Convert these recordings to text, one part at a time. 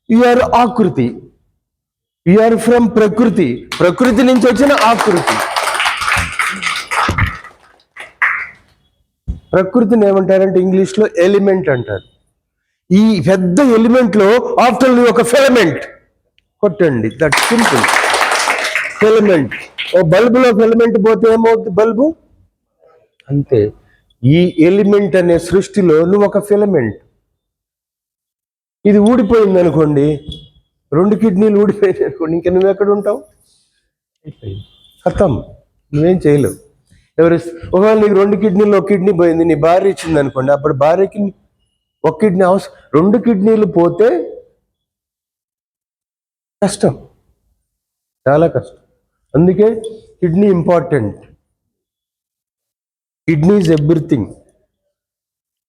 You are ఆకృతి, you are from ప్రకృతి, ప్రకృతి నుంచి వచ్చిన ఆకృతి. ప్రకృతిని ఏమంటారంటే ఇంగ్లీష్లో ఎలిమెంట్ అంటారు. ఈ పెద్ద ఎలిమెంట్ లో ఆఫ్టర్ ఒక ఫిలమెంట్ కొట్టండి, దట్ సింపుల్. ఫిలమెంట్, ఓ బల్బులో ఫిలమెంట్ పోతే ఏమవుతుంది? బల్బు అంతే. ఈ ఎలిమెంట్ అనే సృష్టిలో నువ్వు ఒక ఫిలమెంట్. ఇది ఊడిపోయింది అనుకోండి, 2 కిడ్నీలు ఊడిపోయింది అనుకోండి, ఇంకా నువ్వు ఎక్కడ ఉంటావు? ఖతం, నువ్వేం చేయలేవు. ఒకవేళ నీకు 2 కిడ్నీలు, 1 కిడ్నీ పోయింది, నీ భార్య ఇచ్చింది అనుకోండి, అప్పుడు భార్యకి 1 కిడ్నీ అవసరం. 2 కిడ్నీలు పోతే కష్టం, చాలా కష్టం. అందుకే kidney important. Kidney is everything.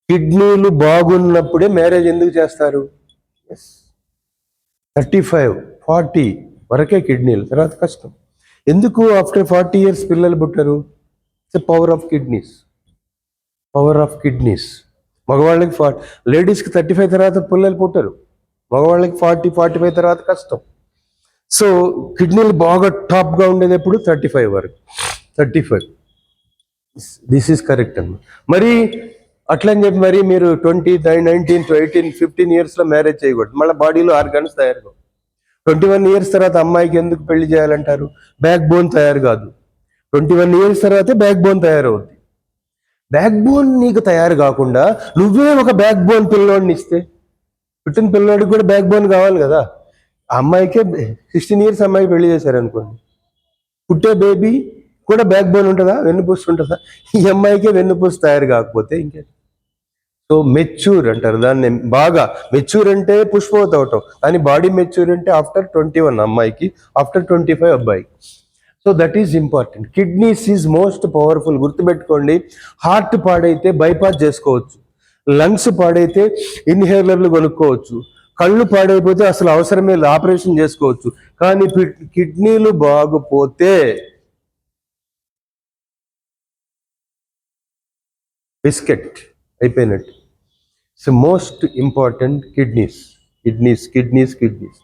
కిడ్నీలు బాగున్నప్పుడే మ్యారేజ్ ఎందుకు చేస్తారు? 35-40 వరకే కిడ్నీలు, తర్వాత కష్టం. ఎందుకు ఆఫ్టర్ 40 years పిల్లలు పుట్టరు? It's power of kidneys. Power of kidneys. మగవాళ్ళకి లేడీస్కి 35 తర్వాత పిల్లలు పుట్టరు, మగవాళ్ళకి 40-45 తర్వాత కష్టం. సో కిడ్నీలు బాగా టాప్గా ఉండేది ఎప్పుడు? 35 వరకు. 35, దిస్ ఈజ్ కరెక్ట్ అన్నమాట. మరి అట్లని చెప్పి మరి మీరు 20, 19, 18, 15 yearsలో మ్యారేజ్ చేయకూడదు. మళ్ళీ బాడీలో ఆర్గాన్స్ తయారు కావు. 21 years తర్వాత అమ్మాయికి ఎందుకు పెళ్లి చేయాలంటారు? బ్యాక్ బోన్ తయారు కాదు. 21 years తర్వాతే బ్యాక్ బోన్ తయారవుద్ది. బ్యాక్ బోన్ నీకు తయారు కాకుండా నువ్వే ఒక బ్యాక్ బోన్ పిల్లోడిని ఇస్తే, పుట్టిన పిల్లోడికి కూడా బ్యాక్ బోన్ కావాలి కదా. ఆ అమ్మాయికే 16 years అమ్మాయికి పెళ్లి చేశారనుకోండి, పుట్టే బేబీ కూడా బ్యాక్ బోన్ ఉంటుందా? వెన్నుపూస ఉంటుందా? ఈ అమ్మాయికే వెన్నుపూస తయారు కాకపోతే ఇంకే. సో మెచ్యూర్ అంటారు దాన్ని. బాగా మెచ్యూర్ అంటే పుష్పవతి అవటం, కానీ బాడీ మెచ్యూర్ అంటే ఆఫ్టర్ 21 అమ్మాయికి, ఆఫ్టర్ 25 అబ్బాయికి. So that is important. Kidneys is most powerful, గుర్తుపెట్టుకోండి. హార్ట్ పాడైతే బైపాస్ చేసుకోవచ్చు, లంగ్స్ పాడైతే ఇన్హేలర్లు కొనుక్కోవచ్చు, కళ్ళు పాడైపోతే అసలు అవసరమే ఆపరేషన్ చేసుకోవచ్చు. కానీ కిడ్నీలు బాగుపోతే బిస్కెట్ అయిపోయినట్టు. So most important kidneys. Kidneys kidneys kidneys.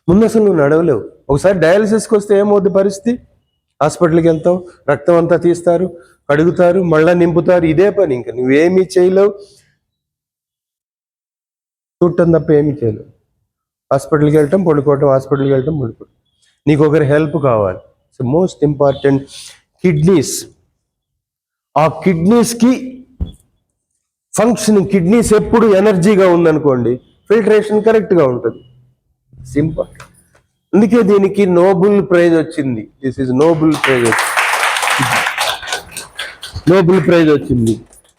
ముందు అసలు నువ్వు నడవలేవు. ఒకసారి డయాలసిస్కి వస్తే ఏమవుద్ది పరిస్థితి? హాస్పిటల్కి వెళ్తావు, రక్తం అంతా తీస్తారు, కడుగుతారు, మళ్ళీ నింపుతారు, ఇదే పని. ఇంకా నువ్వేమీ చేయలేవు, చూడటం తప్ప ఏమీ చేయలేవు. హాస్పిటల్కి వెళ్ళటం, పడుకోవటం, హాస్పిటల్కి వెళ్ళటం, పడుకోవటం. నీకు ఒకరి హెల్ప్ కావాలి. So most important kidneys. ఆ కిడ్నీస్కి ఫంక్షనింగ్, కిడ్నీస్ ఎప్పుడు ఎనర్జీగా ఉందనుకోండి, ఫిల్టరేషన్ కరెక్ట్గా ఉంటుంది. సింపుల్. అందుకే దీనికి నోబెల్ ప్రైజ్ వచ్చింది. దిస్ ఈజ్ నోబెల్ ప్రైజ్ వచ్చింది. నోబెల్ ప్రైజ్ వచ్చింది.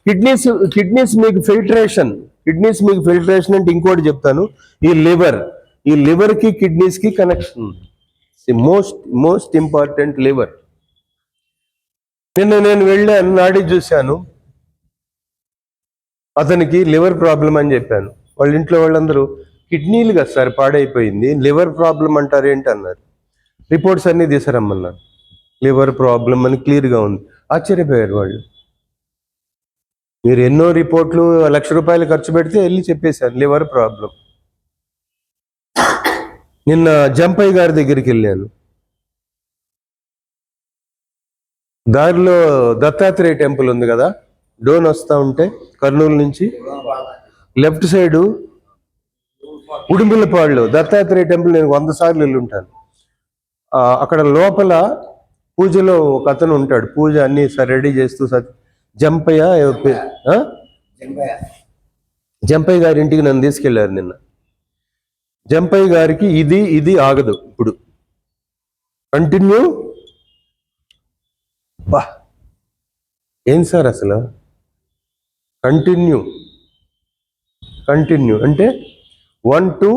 కిడ్నీస్ మీకు ఫిల్టరేషన్. కిడ్నీస్ మీకు ఫిల్టరేషన్ అంటే ఇంకోటి చెప్తాను. ఈ లివర్కి కిడ్నీస్కి కనెక్షన్. Most important liver. నిన్న నేను వెళ్ళాను, నాడి చూశాను, అతనికి లివర్ ప్రాబ్లం అని చెప్పాను. వాళ్ళ ఇంట్లో వాళ్ళందరూ కిడ్నీలు కదా సార్ పాడైపోయింది, లివర్ ప్రాబ్లం అంటారు ఏంటి అన్నారు. రిపోర్ట్స్ అన్నీ తీసారమ్మన్నారు, లివర్ ప్రాబ్లం అని క్లియర్గా ఉంది. ఆశ్చర్యపోయారు వాళ్ళు. మీరు ఎన్నో రిపోర్ట్లు ₹1,00,000 ఖర్చు పెడితే వెళ్ళి చెప్పేశారు లివర్ ప్రాబ్లం. నిన్న జంపయ్య గారి దగ్గరికి వెళ్ళాను. దారిలో దత్తాత్రేయ టెంపుల్ ఉంది కదా, డోన్ వస్తూ ఉంటే కర్నూలు నుంచి లెఫ్ట్ సైడు ఉడుములపాడులో దత్తాత్రేయ టెంపుల్ నేను 100 సార్లు వెళ్ళి ఉంటాను. అక్కడ లోపల పూజలో ఒక అతను ఉంటాడు, పూజ అన్ని రెడీ చేస్తూ. జంపయ్య గారి ఇంటికి నన్ను తీసుకెళ్లారు నిన్న. జంపయ్య గారికి ఇది ఆగదు ఇప్పుడు, కంటిన్యూ. బా ఏం సార్ అసలు కంటిన్యూ అంటే 1 2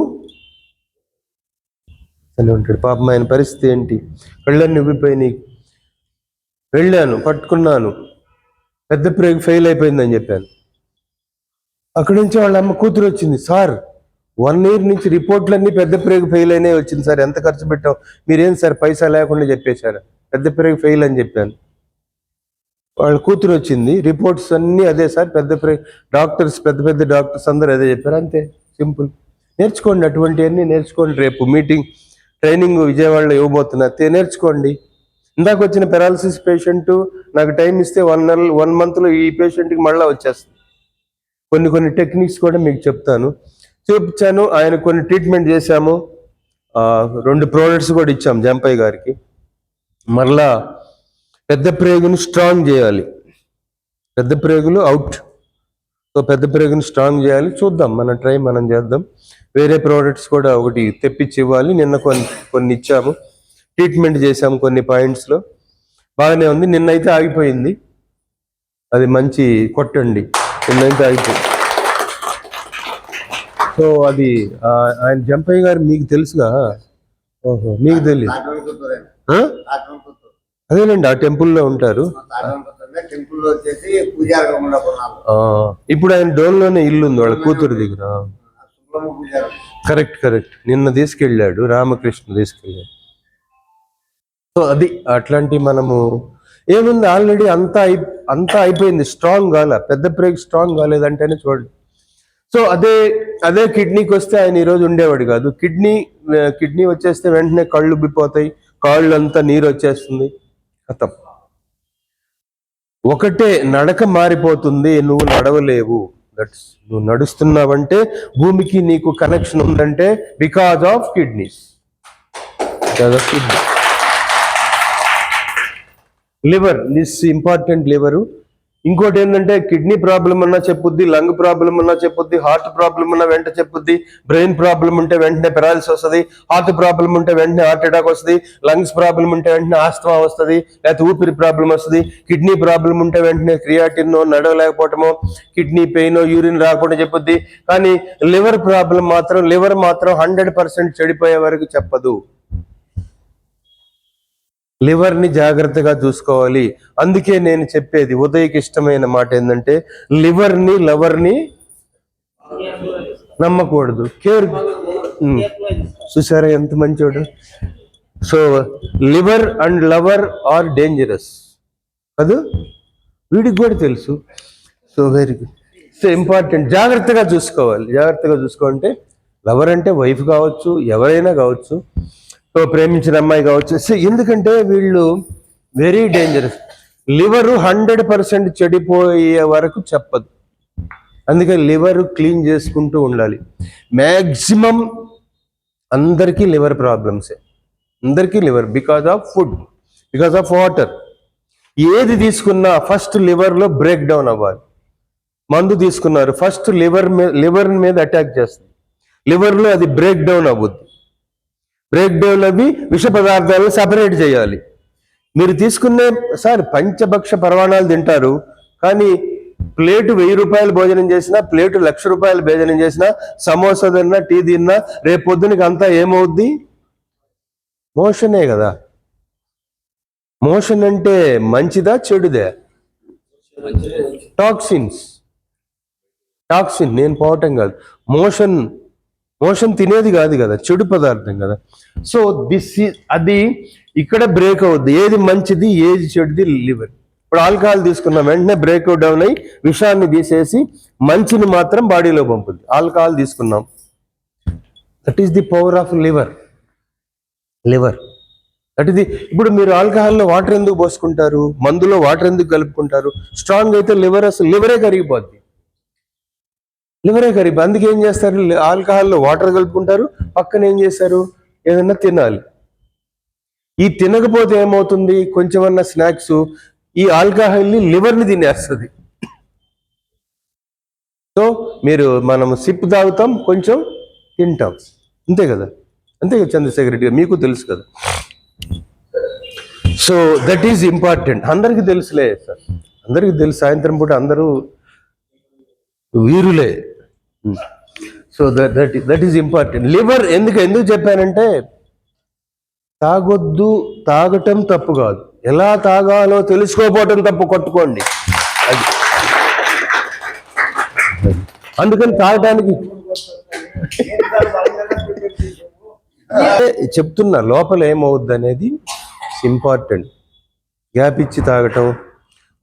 అని ఉంటాడు. పాపం ఆయన పరిస్థితి ఏంటి? కళ్ళన్నీ ఉబ్బిపోయినాయి. వెళ్ళాను, పట్టుకున్నాను, పెద్ద ప్రేగు ఫెయిల్ అయిపోయిందని చెప్పాను. అక్కడి నుంచి వాళ్ళ అమ్మ కూతురు వచ్చింది, సార్ 1 year నుంచి రిపోర్ట్లన్నీ పెద్ద ప్రేగు ఫెయిల్ అయినాయి వచ్చింది సార్, ఎంత ఖర్చు పెట్టాం, మీరేం సార్ పైసా లేకుండా చెప్పేశారు, పెద్ద ప్రేగు ఫెయిల్ అని చెప్పాను. వాళ్ళ కూతురు వచ్చింది, రిపోర్ట్స్ అన్నీ అదే సార్, పెద్ద డాక్టర్స్ పెద్ద డాక్టర్స్ అందరూ అదే చెప్పారు. అంతే, సింపుల్. నేర్చుకోండి, అటువంటివన్నీ నేర్చుకోండి. రేపు ట్రైనింగ్ విజయవాడలో ఇవ్వబోతున్నా, నేర్చుకోండి. ఇందాక వచ్చిన పెరాలసిస్ పేషెంట్ నాకు టైం ఇస్తే 1 మంత్లో ఈ పేషెంట్కి మళ్ళీ వచ్చేస్తుంది. కొన్ని టెక్నిక్స్ కూడా మీకు చూపించాను. ఆయన కొన్ని ట్రీట్మెంట్ చేశాము, 2 ప్రోడక్ట్స్ కూడా ఇచ్చాం జంపయ్య గారికి. మరలా పెద్ద ప్రేగుని స్ట్రాంగ్ చేయాలి, పెద్ద ప్రేగులు అవుట్. సో పెద్ద ప్రేగుని స్ట్రాంగ్ చేయాలి. చూద్దాం, మనం చేద్దాం. వేరే ప్రోడక్ట్స్ కూడా ఒకటి తెప్పించి ఇవ్వాలి. నిన్న కొన్ని ఇచ్చాము, ట్రీట్మెంట్ చేశాము కొన్ని పాయింట్స్లో, బాగానే ఉంది. నిన్నైతే ఆగిపోయింది, అది మంచి కొట్టండి. నిన్నైతే ఆగిపోయింది. సో అది ఆయన జంపయ్య గారు మీకు తెలుసుగా? ఓహో, మీకు తెలియదు? అదేనండి, ఆ టెంపుల్లో ఉంటారు. ఇప్పుడు ఆయన డోన్లోనే ఇల్లు ఉంది వాళ్ళ కూతురు దగ్గర. కరెక్ట్. నిన్న తీసుకెళ్ళాడు, రామకృష్ణ తీసుకెళ్ళాడు. సో అది అట్లాంటి మనము ఏముంది, ఆల్రెడీ అంతా అయిపోయింది. స్ట్రాంగ్ పెద్ద బ్రేక్ స్ట్రాంగ్ కాలేదంటేనే చూడండి. సో అదే కిడ్నీకి వస్తే ఆయన ఈరోజు ఉండేవాడు కాదు. కిడ్నీ వచ్చేస్తే వెంటనే కళ్ళు ఉబ్బిపోతాయి, కాళ్ళు అంతా నీరు వచ్చేస్తుంది, కథం. ఒకటే, నడక మారిపోతుంది, నువ్వు నడవలేవు. నువ్వు నడుస్తున్నావంటే భూమికి నీకు కనెక్షన్ ఉందంటే because of kidneys. Liver, this important. Liver ఇంకోటి ఏంటంటే, కిడ్నీ ప్రాబ్లం అన్నా చెప్పుద్ది, లంగ్ ప్రాబ్లం అన్నా చెప్పుద్ది, హార్ట్ ప్రాబ్లం అన్నా వెంట చెప్పుద్ది, బ్రెయిన్ ప్రాబ్లం ఉంటే వెంటనే పెరాలిసిస్ వస్తుంది, హార్ట్ ప్రాబ్లం ఉంటే వెంటనే హార్ట్ అటాక్ వస్తుంది, లంగ్స్ ప్రాబ్లం ఉంటే వెంటనే ఆస్తమా వస్తుంది, లేకపోతే ఊపిరి ప్రాబ్లం వస్తుంది, కిడ్నీ ప్రాబ్లం ఉంటే వెంటనే క్రియాటిన్, నడవలేకపోవటమో, కిడ్నీ పెయిన్, యూరిన్ రాకుండా చెప్పుద్ది. కానీ లివర్ మాత్రం 100% చెడిపోయే వరకు చెప్పదు. లివర్ని జాగ్రత్తగా చూసుకోవాలి. అందుకే నేను చెప్పేది, ఉదయ్కి ఇష్టమైన మాట ఏంటంటే, లవర్ని నమ్మకూడదు, కేర్. చూసారా ఎంత మంచోడు. So liver and lover are dangerous కాదు, వీడికి కూడా తెలుసు. So very good. So important, జాగ్రత్తగా చూసుకోవాలంటే లవర్ అంటే వైఫ్ కావచ్చు, ఎవరైనా కావచ్చు, సో ప్రేమించిన అమ్మాయి కావచ్చు. సో ఎందుకంటే వీళ్ళు వెరీ డేంజరస్. లివరు 100% చెడిపోయే వరకు చెప్పదు. అందుకని లివర్ క్లీన్ చేసుకుంటూ ఉండాలి. మ్యాక్సిమం అందరికీ లివర్ ప్రాబ్లమ్సే, అందరికీ liver, because of food, because of water. ఏది తీసుకున్నా ఫస్ట్ లివర్లో బ్రేక్ డౌన్ అవ్వాలి. మందు తీసుకున్నారు, ఫస్ట్ లివర్ మీద అటాక్ చేస్తుంది, లివర్లో అది బ్రేక్ డౌన్ అవ్వద్దు. బ్రేక్ డౌన్ అవి విష పదార్థాలను సపరేట్ చేయాలి. మీరు తీసుకునే పంచభక్ష పరమాణాలు తింటారు, కానీ ప్లేటు 1000 రూపాయలు భోజనం చేసినా, ప్లేటు 1,00,000 రూపాయలు భోజనం చేసినా, సమోసా తిన్నా, టీ తిన్నా, రేపు పొద్దునకి అంతా ఏమవుద్ది? మోషనే కదా. మోషన్ అంటే మంచిదా చెడుదే? టాక్సిన్, నేను పోవటం కాదు. మోషన్ తినేది కాదు కదా, చెడు పదార్థం కదా. సో అది ఇక్కడ బ్రేక్ అవుద్ది. ఏది మంచిది, ఏది చెడుది? లివర్. ఇప్పుడు ఆల్కహాల్ తీసుకున్న వెంటనే బ్రేక్ డౌన్ అయ్యి విషాన్ని తీసేసి మంచిని మాత్రం బాడీలో పంపుద్ది. ఆల్కహాల్ తీసుకున్నాం, that is the power of liver. That is the. ఇప్పుడు మీరు ఆల్కహాల్లో వాటర్ ఎందుకు పోసుకుంటారు, మందులో వాటర్ ఎందుకు కలుపుకుంటారు? స్ట్రాంగ్ అయితే లివరే కరిగిపోద్ది. అందుకే ఏం చేస్తారు, ఆల్కహాల్లో వాటర్ కలుపుకుంటారు, పక్కన ఏం చేస్తారు, ఏదన్నా తినాలి. ఈ తినకపోతే ఏమవుతుంది, కొంచెమన్నా స్నాక్స్, ఈ ఆల్కహాల్ని లివర్ని తినేస్తుంది. సో మనం సిప్ తాగుతాం, కొంచెం తింటాం, అంతే కదా చంద్రశేఖర్ రెడ్డి గారు, మీకు తెలుసు కదా. So that is important. అందరికీ తెలుసులే సార్, అందరికీ తెలుసు. సాయంత్రం పూట అందరూ వీరులే. So that is important. Liver ఎందుకు చెప్పానంటే, తాగటం తప్పు కాదు, ఎలా తాగాలో తెలుసుకోపోవటం తప్పు. కొట్టుకోండి అది. అందుకని తాగటానికి చెప్తున్నా, లోపల ఏమవుద్ది అనేది ఇంపార్టెంట్. గ్యాప్ ఇచ్చి తాగటం,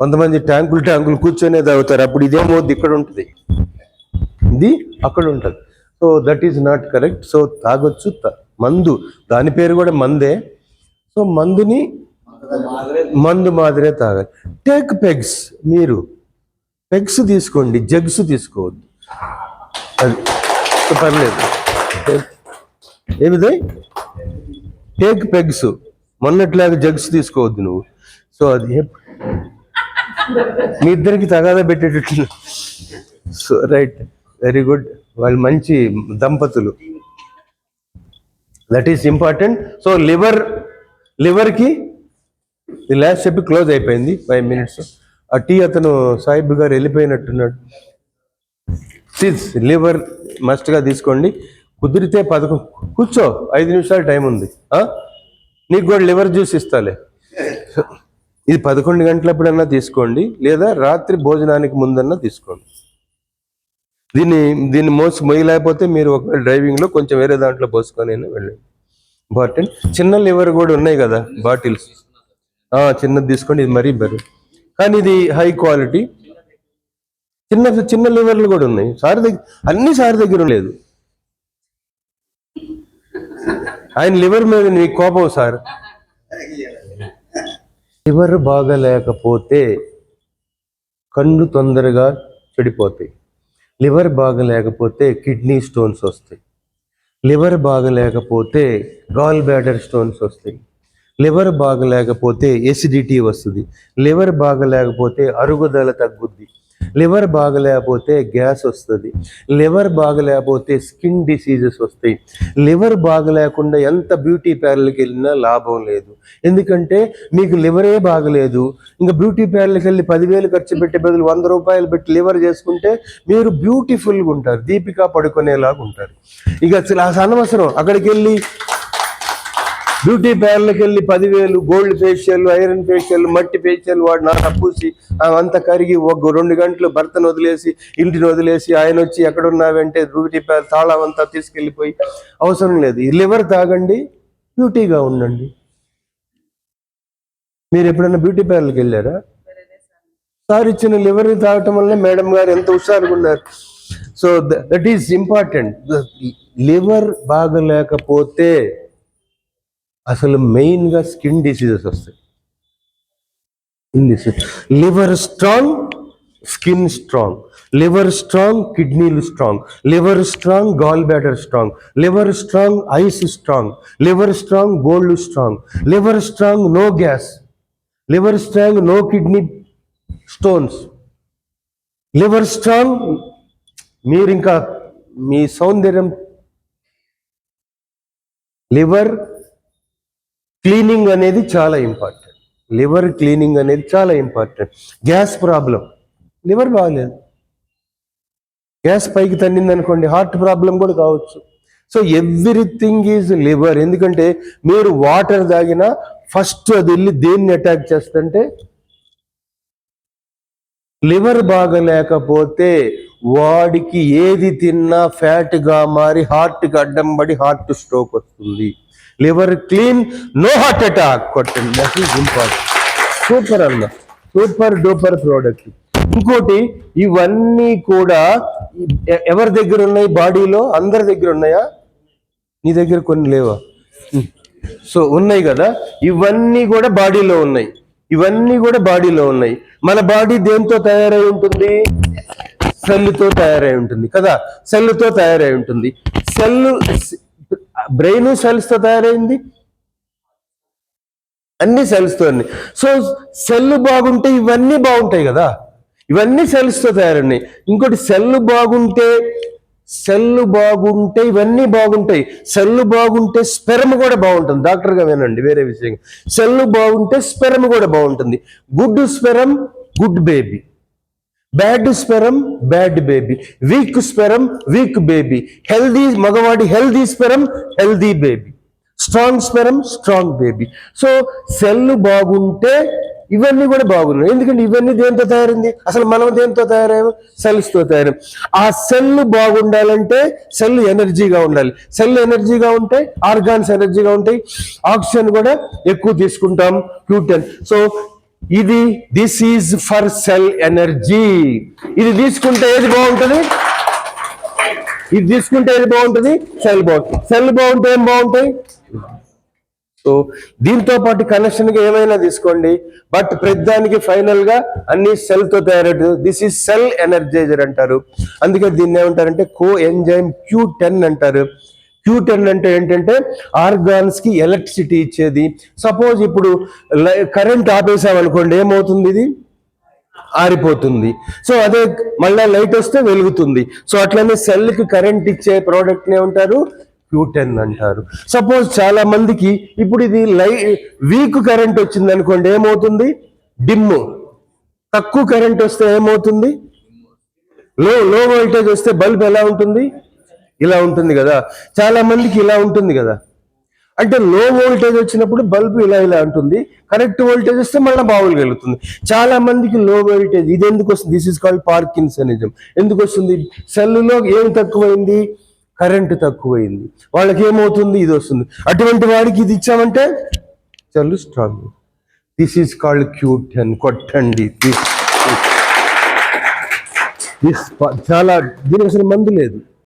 కొంతమంది ట్యాంకులు కూర్చొనే తాగుతారు, అప్పుడు ఇదేమవుద్ది, ఇక్కడ ఉంటుంది, ఇది అక్కడ ఉంటుంది. So so that is not correct. So తాగొచ్చు, మందు దాని పేరు కూడా మందే. సో మందుని మందు మాదిరే తాగాలి. టేక్ పెగ్స్, మీరు పెగ్స్ తీసుకోండి, జగ్స్ తీసుకోవద్దు, అది పర్లేదు. ఏమిది టేక్ పెగ్స్, మొన్నట్లాగా జగ్స్ తీసుకోవద్దు నువ్వు. సో అది మీ ఇద్దరికి తగాదా పెట్టేటట్లు. సో రైట్, వెరీ గుడ్, వాళ్ళు మంచి దంపతులు. That is important. సో లివర్కి ఈ లాస్ట్ చెప్పి క్లోజ్ అయిపోయింది 5 minutes. ఆ టీ అతను సాహిబ్ గారు వెళ్ళిపోయినట్టున్నాడు. లివర్ మస్ట్గా తీసుకోండి. కుదిరితే 11 కూర్చో, 5 నిమిషాలు టైం ఉంది, నీకు కూడా లివర్ జ్యూస్ ఇస్తాలే. ఇది 11 గంటలప్పుడన్నా తీసుకోండి, లేదా రాత్రి భోజనానికి ముందన్నా తీసుకోండి. దీన్ని మొయ్యలేకపోతే మీరు ఒకవేళ డ్రైవింగ్లో కొంచెం వేరే దాంట్లో పోసుకొని వెళ్ళండి. ఇంపార్టెంట్. చిన్న లివర్ కూడా ఉన్నాయి కదా బాటిల్స్, చిన్నది తీసుకోండి, ఇది మరీ బెటర్. కానీ ఇది హై క్వాలిటీ. చిన్న లివర్లు కూడా ఉన్నాయి సార్ దగ్గర, అన్ని సార్ దగ్గర లేదు. ఆయన లివర్ మీద నీకు కోపం సార్. లివర్ బాగలేకపోతే కళ్ళు తొందరగా చెడిపోతాయి. లివర్ బాగలేకపోతే కిడ్నీ స్టోన్స్ వస్తాయి. లివర్ బాగలేకపోతే గాల్ బ్లాడర్ స్టోన్స్ వస్తాయి. లివర్ బాగలేకపోతే ఎసిడిటీ వస్తుంది. లివర్ బాగలేకపోతే అరుగుదల తగ్గుద్ది. లివర్ బాగలేకపోతే గ్యాస్ వస్తుంది. లివర్ బాగలేకపోతే స్కిన్ డిసీజెస్ వస్తాయి. లివర్ బాగలేకుండా ఎంత బ్యూటీ పార్లర్కి వెళ్ళినా లాభం లేదు. ఎందుకంటే మీకు లివరే బాగలేదు, ఇంకా బ్యూటీ పార్లర్కి వెళ్ళి 10,000 ఖర్చు పెట్టే బదులు 100 రూపాయలు పెట్టి లివర్ చేసుకుంటే మీరు బ్యూటిఫుల్గా ఉంటారు, దీపికా పడుకునేలాగా ఉంటారు. ఇక అసలు అనవసరం అక్కడికి వెళ్ళి బ్యూటీ పార్లర్కి వెళ్ళి 10,000 గోల్డ్ ఫేషియల్, ఐరన్ ఫేషియల్, మట్టి ఫేషియల్ వాడు నా పూసి అంతా కరిగి 2 గంటలు భర్తను వదిలేసి ఇంటిని వదిలేసి ఆయన వచ్చి ఎక్కడున్నావంటే బ్యూటీ పార్లర్ తాళం అంతా తీసుకెళ్ళిపోయి అవసరం లేదు. ఈ లివర్ తాగండి, బ్యూటీగా ఉండండి. మీరు ఎప్పుడైనా బ్యూటీ పార్లర్కి వెళ్ళారా? సార్ ఇచ్చిన లివర్ని తాగటం వల్ల మేడం గారు ఎంత హుషారుగా ఉన్నారు. So that is important. Liver బాగలేకపోతే అసలు మెయిన్గా స్కిన్ డిసీజెస్ వస్తాయి. Liver strong, skin strong. Liver strong, కిడ్నీలు strong. Liver strong, gall bladder strong. Liver strong, eyes strong. Liver strong, gold strong. Liver strong, no gas. Liver strong, no kidney stones. Liver strong, మీరు ఇంకా మీ సౌందర్యం. Liver cleaning అనేది చాలా important. Liver cleaning అనేది చాలా important. Gas problem, liver బాగలేదు, gas పైకి తన్నింది అనుకోండి, హార్ట్ ప్రాబ్లం కూడా కావచ్చు. So everything is liver. ఎందుకంటే మీరు వాటర్ తాగినా ఫస్ట్ అది వెళ్ళి దేన్ని అటాక్ చేస్తుంటే లివర్ బాగలేకపోతే వాడికి ఏది తిన్నా ఫ్యాట్గా మారి హార్ట్కి అడ్డం పడి హార్ట్ స్ట్రోక్ వస్తుంది. Liver clean, no heart attack. కొట్టండి, దట్ ఈస్ ఇంపార్టెంట్. సూపర్ అన్న, సూపర్ డూపర్ ప్రోడక్ట్. ఇంకోటి, ఇవన్నీ కూడా ఎవరి దగ్గర ఉన్నాయి బాడీలో? అందరి దగ్గర ఉన్నాయా? నీ దగ్గర కొన్ని లేవా? సో ఉన్నాయి కదా, ఇవన్నీ కూడా బాడీలో ఉన్నాయి. ఇవన్నీ కూడా బాడీలో ఉన్నాయి. మన బాడీ దేంతో తయారై ఉంటుంది? సెల్లుతో తయారై ఉంటుంది కదా, సెల్లుతో తయారై ఉంటుంది. బ్రెయిన్ సెల్స్తో తయారైంది, అన్ని సెల్స్తో. సో సెల్ బాగుంటే ఇవన్నీ బాగుంటాయి కదా, ఇవన్నీ సెల్స్తో తయారైనాయి. ఇంకోటి, సెల్ బాగుంటే ఇవన్నీ బాగుంటాయి. సెల్ బాగుంటే స్పెర్మ్ కూడా బాగుంటుంది. డాక్టర్గా వినండి, వేరే విషయం. సెల్ బాగుంటే స్పెర్మ్ కూడా బాగుంటుంది. Good sperm, good baby. Bad sperm, bad baby. Weak sperm, weak baby. Healthy మగవాడి healthy sperm, healthy baby. Strong sperm, strong baby. So cell బాగుంటే ఇవన్నీ కూడా బాగున్నాయి. ఎందుకంటే ఇవన్నీ దేంతో తయారైంది? అసలు మనం దేంతో తయారయ్యాము? సెల్స్తో తయారయ్యాం. ఆ సెల్ బాగుండాలంటే సెల్ ఎనర్జీగా ఉండాలి. సెల్ ఎనర్జీగా ఉంటే ఆర్గాన్స్ ఎనర్జీగా ఉంటాయి, ఆక్సిజన్ కూడా ఎక్కువ తీసుకుంటాం, Q10. So this is for cell energy. ఇది తీసుకుంటే ఏది బాగుంటుంది? ఇది తీసుకుంటే ఏది బాగుంటుంది? సెల్ బాగుంటుంది. సెల్ బాగుంటే ఏం బాగుంటాయి? సో దీంతో పాటు కనెక్షన్ గా ఏమైనా తీసుకోండి, బట్ ప్రతిదానికి ఫైనల్ గా అన్ని సెల్ తో తయారవుతుంది. దిస్ ఈజ్ సెల్ ఎనర్జైజర్ అంటారు. అందుకే దీన్ని ఏమంటారంటే కో ఎంజైమ్ Q10 అంటారు. Q10 అంటే ఏంటంటే ఆర్గాన్స్ కి ఎలక్ట్రిసిటీ ఇచ్చేది. సపోజ్ ఇప్పుడు కరెంట్ ఆపేసామనుకోండి, ఏమవుతుంది? ఇది ఆరిపోతుంది. సో అదే మళ్ళీ లైట్ వస్తే వెలుగుతుంది. సో అట్లనే సెల్ కి కరెంట్ ఇచ్చే ప్రోడక్ట్ ని ఏమంటారు? Q10 అంటారు. సపోజ్ చాలా మందికి ఇప్పుడు ఇది వీక్ కరెంట్ వచ్చింది అనుకోండి, ఏమవుతుంది? డిమ్. తక్కువ కరెంట్ వస్తే ఏమవుతుంది? లో వోల్టేజ్ వస్తే బల్బ్ ఎలా ఉంటుంది? ఇలా ఉంటుంది కదా. చాలా మందికి ఇలా ఉంటుంది కదా. అంటే లో వోల్టేజ్ వచ్చినప్పుడు బల్బు ఇలా ఉంటుంది, కరెక్ట్ వోల్టేజ్ వస్తే మళ్ళీ మామూలుగా వెళ్తుంది. చాలా మందికి లో వోల్టేజ్, ఇది ఎందుకు వస్తుంది? This is called parkinsonism. ఎందుకు వస్తుంది? సెల్లులో ఏం తక్కువైంది? కరెంటు తక్కువైంది. వాళ్ళకి ఏమవుతుంది? ఇది వస్తుంది. అటువంటి వాడికి ఇది ఇచ్చామంటే cell strong. This is called Q10. కొట్టండి. చాలా, దీనికి అసలు మందు లేదు.